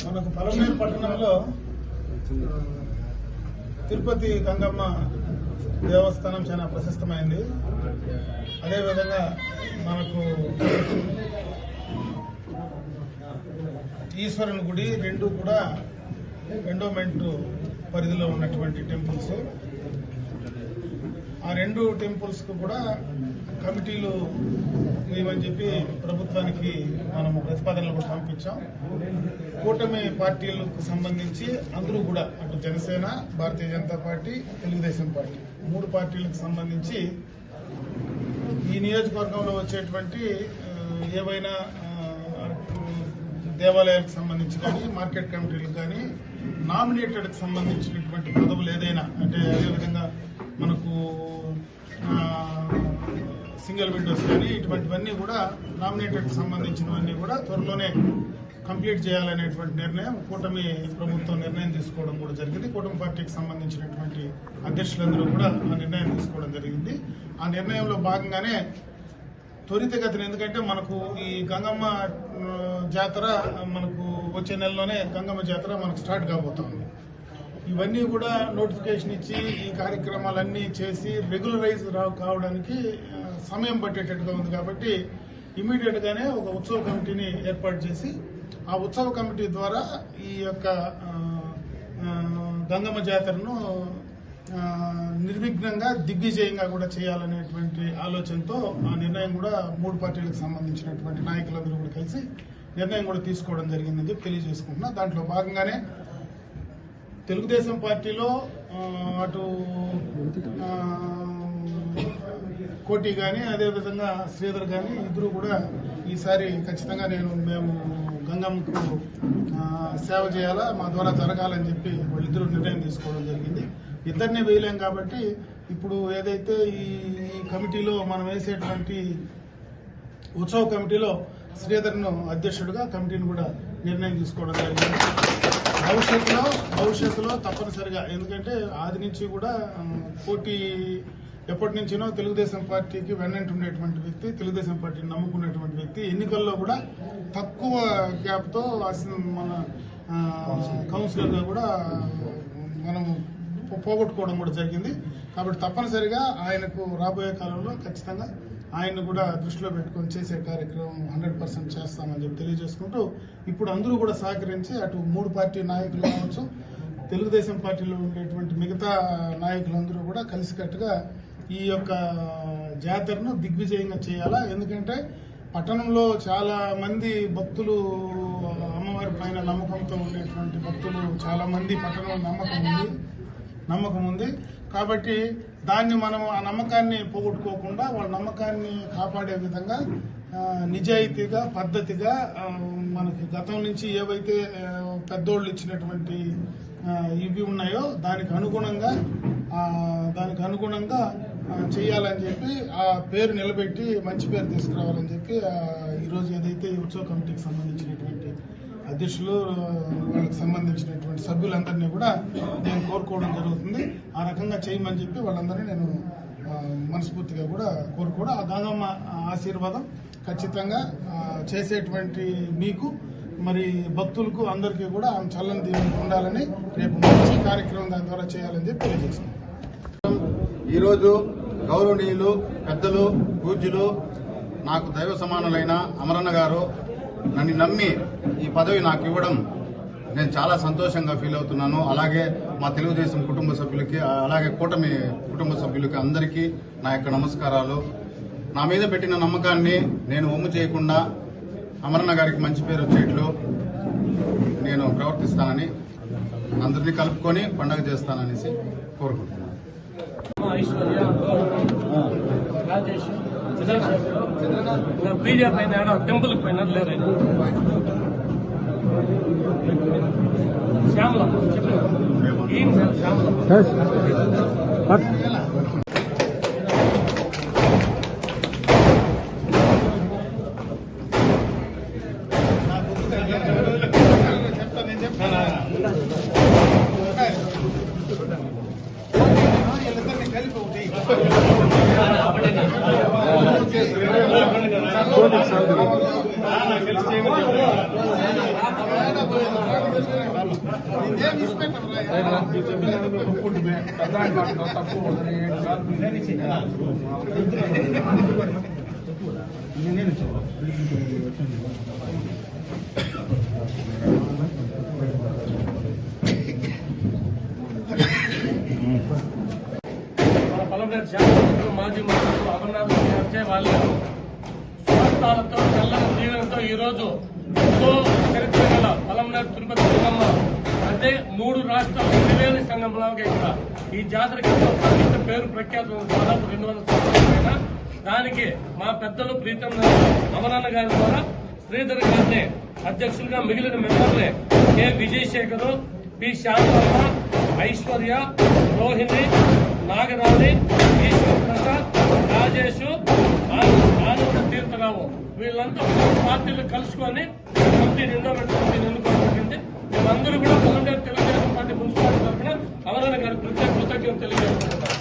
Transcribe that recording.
మనకు పలమనేరు పట్టణంలో తిరుపతి గంగమ్మ దేవస్థానం చాలా ప్రశస్తమైంది. అదేవిధంగా మనకు ఈశ్వరుని గుడి రెండు కూడా ఎండోమెంట్ పరిధిలో ఉన్నటువంటి టెంపుల్స్. ఆ రెండు టెంపుల్స్ కు కూడా కమిటీలు వేయమని చెప్పి ప్రభుత్వానికి మనము ప్రతిపాదనలు కూడా పంపించాం. కూటమి పార్టీలకు సంబంధించి అందరూ కూడా అటు జనసేన, భారతీయ జనతా పార్టీ, తెలుగుదేశం పార్టీ మూడు పార్టీలకు సంబంధించి ఈ నియోజకవర్గంలో వచ్చేటువంటి ఏవైనా దేవాలయాలకు సంబంధించి కానీ, మార్కెట్ కమిటీలకు కానీ నామినేటెడ్కి సంబంధించినటువంటి పదవులు ఏదైనా అంటే అదేవిధంగా మనకు సింగిల్ విండోస్ కానీ ఇటువంటివన్నీ కూడా నామినేటెడ్కి సంబంధించినవన్నీ కూడా త్వరలోనే కంప్లీట్ చేయాలనేటువంటి నిర్ణయం కూటమి ప్రభుత్వం నిర్ణయం తీసుకోవడం కూడా జరిగింది. కూటమి పార్టీకి సంబంధించినటువంటి అధ్యక్షులందరూ కూడా ఆ నిర్ణయం తీసుకోవడం జరిగింది. ఆ నిర్ణయంలో భాగంగానే త్వరితగతిన, ఎందుకంటే మనకు ఈ గంగమ్మ జాతర మనకు వచ్చే నెలలోనే గంగమ్మ జాతర మనకు స్టార్ట్ కాబోతోంది. ఇవన్నీ కూడా నోటిఫికేషన్ ఇచ్చి ఈ కార్యక్రమాలన్నీ చేసి రెగ్యులరైజ్ కావడానికి సమయం పట్టేటట్టుగా ఉంది. కాబట్టి ఇమీడియట్ గానే ఒక ఉత్సవ కమిటీని ఏర్పాటు చేసి ఆ ఉత్సవ కమిటీ ద్వారా ఈ యొక్క గంగమ్మ జాతరను నిర్విఘ్నంగా దిగ్విజయంగా కూడా చేయాలనేటువంటి ఆలోచనతో ఆ నిర్ణయం కూడా మూడు పార్టీలకు సంబంధించినటువంటి నాయకులందరూ కూడా కలిసి నిర్ణయం కూడా తీసుకోవడం జరిగిందని చెప్పి తెలియజేసుకుంటున్నా. దాంట్లో భాగంగానే తెలుగుదేశం పార్టీలో అటు కోటి కానీ అదేవిధంగా శ్రీధర్ కానీ ఇద్దరు కూడా ఈసారి ఖచ్చితంగా మేము గంగమ్మకు సేవ చేయాలా, మా ద్వారా జరగాలని చెప్పి వాళ్ళిద్దరూ నిర్ణయం తీసుకోవడం జరిగింది. ఇద్దరిని వేయలేం కాబట్టి ఇప్పుడు ఏదైతే ఈ కమిటీలో మనం వేసేటువంటి ఉత్సవ కమిటీలో శ్రీధర్ను అధ్యక్షుడిగా కమిటీని కూడా నిర్ణయం తీసుకోవడం జరిగింది. భవిష్యత్తులో తప్పనిసరిగా, ఎందుకంటే ఆది నుంచి కూడా పోటీ ఎప్పటి నుంచినో తెలుగుదేశం పార్టీకి వెన్నంటి ఉండేటువంటి వ్యక్తి, తెలుగుదేశం పార్టీని నమ్ముకున్నటువంటి వ్యక్తి. ఎన్నికల్లో కూడా తక్కువ గ్యాప్తో మన కౌన్సిలర్గా కూడా మనం పోగొట్టుకోవడం కూడా జరిగింది. కాబట్టి తప్పనిసరిగా ఆయనకు రాబోయే కాలంలో ఖచ్చితంగా ఆయన్ని కూడా దృష్టిలో పెట్టుకొని చేసే కార్యక్రమం 100% చేస్తామని చెప్పి తెలియజేసుకుంటూ, ఇప్పుడు అందరూ కూడా సహకరించి అటు మూడు పార్టీ నాయకులు కావచ్చు, తెలుగుదేశం పార్టీలో ఉండేటువంటి మిగతా నాయకులందరూ కూడా కలిసికట్టుగా ఈ యొక్క జాతరను దిగ్విజయంగా చేయాలా. ఎందుకంటే పట్టణంలో చాలా మంది భక్తులు, అమ్మవారి పైన నమ్మకంతో ఉండేటువంటి భక్తులు చాలా మంది పట్టణంలో నమ్మకం ఉంది. కాబట్టి దాన్ని మనం ఆ నమ్మకాన్ని పోగొట్టుకోకుండా వాళ్ళ నమ్మకాన్ని కాపాడే విధంగా నిజాయితీగా, పద్ధతిగా మనకి గతం నుంచి ఏవైతే పెద్దోళ్ళు ఇచ్చినటువంటి ఇవి ఉన్నాయో దానికి అనుగుణంగా చేయాలని చెప్పి ఆ పేరు నిలబెట్టి మంచి పేరు తీసుకురావాలని చెప్పి ఈరోజు ఏదైతే ఉత్సవ కమిటీకి సంబంధించినటువంటి అధ్యక్షులు, వాళ్ళకి సంబంధించినటువంటి సభ్యులందరినీ కూడా నేను కోరుకోవడం జరుగుతుంది. ఆ రకంగా చేయమని చెప్పి వాళ్ళందరినీ నేను మనస్ఫూర్తిగా కూడా కోరుకోవడం. ఆ గంగమ్మ ఆశీర్వాదం ఖచ్చితంగా చేసేటువంటి మీకు, మరి భక్తులకు అందరికీ కూడా ఆమె చల్లని దీవెన ఉండాలని, రేపు మంచి కార్యక్రమం దాని ద్వారా చేయాలని చెప్పి తెలియజేస్తున్నాను. ఈరోజు గౌరవనీయులు, పెద్దలు, పూజ్యులు, నాకు దైవ సమానులైన అమరన్న గారు నన్ను నమ్మి ఈ పదవి నాకు ఇవ్వడం నేను చాలా సంతోషంగా ఫీల్ అవుతున్నాను. అలాగే మా తెలుగుదేశం కుటుంబ సభ్యులకి, అలాగే కూటమి కుటుంబ సభ్యులకి అందరికీ నా యొక్క నమస్కారాలు. నా మీద పెట్టిన నమ్మకాన్ని నేను వమ్ము చేయకుండా అమరన్న గారికి మంచి పేరు వచ్చేట్లు నేను ప్రవర్తిస్తానని, అందరినీ కలుపుకొని పండుగ చేస్తాననేసి కోరుకుంటున్నాను. బీజేపీ అయినా టెంపుల్ పోయినా లేరు. శ్యామల కలిపి మన పలమనేరు శాసనసభ్యులు మాజీ మంత్రులు అమర్నాథ్ అజయ్ వాళ్ళు స్వార్థాలతో చల్లని జీవనంతో ఈ రోజు ఎంతో చరిత్ర గల పలమనేరు తిరుపతి సంగమ అంటే 3 రాష్ట్రాల త్రివేణి సంగంలాగా ఇక్కడ ఈ జాతరకి ఎంతో ప్రసిద్ధ పేరు ప్రఖ్యాతం దాదాపు 200 సంవత్సరాలైనా దానికి మా పెద్దలు ప్రీతం అమరన్న గారి ద్వారా శ్రీధర్ గారిని అధ్యక్షులుగా మిగిలిన మెంబర్లే కె విజయశేఖరు పి శ్యామలమ్మ ఐశ్వర్య రోహిణి నాగరాణి ఈశ్వర్ ప్రసాద్ రాజేష్ ఆనంద తీర్థరావు వీళ్ళంతా పార్టీలు కలుసుకొని కమిటీ ఎండోమెంట్ కమిటీని ఎన్నుకోవడం జరిగింది. మేమందరూ కూడా పలమనేరు తెలుగుదేశం పార్టీ మున్సిపాలిటీ తరఫున అమరన్న గారికి ప్రత్యేక కృతజ్ఞతలు తెలియజేస్తున్నాం.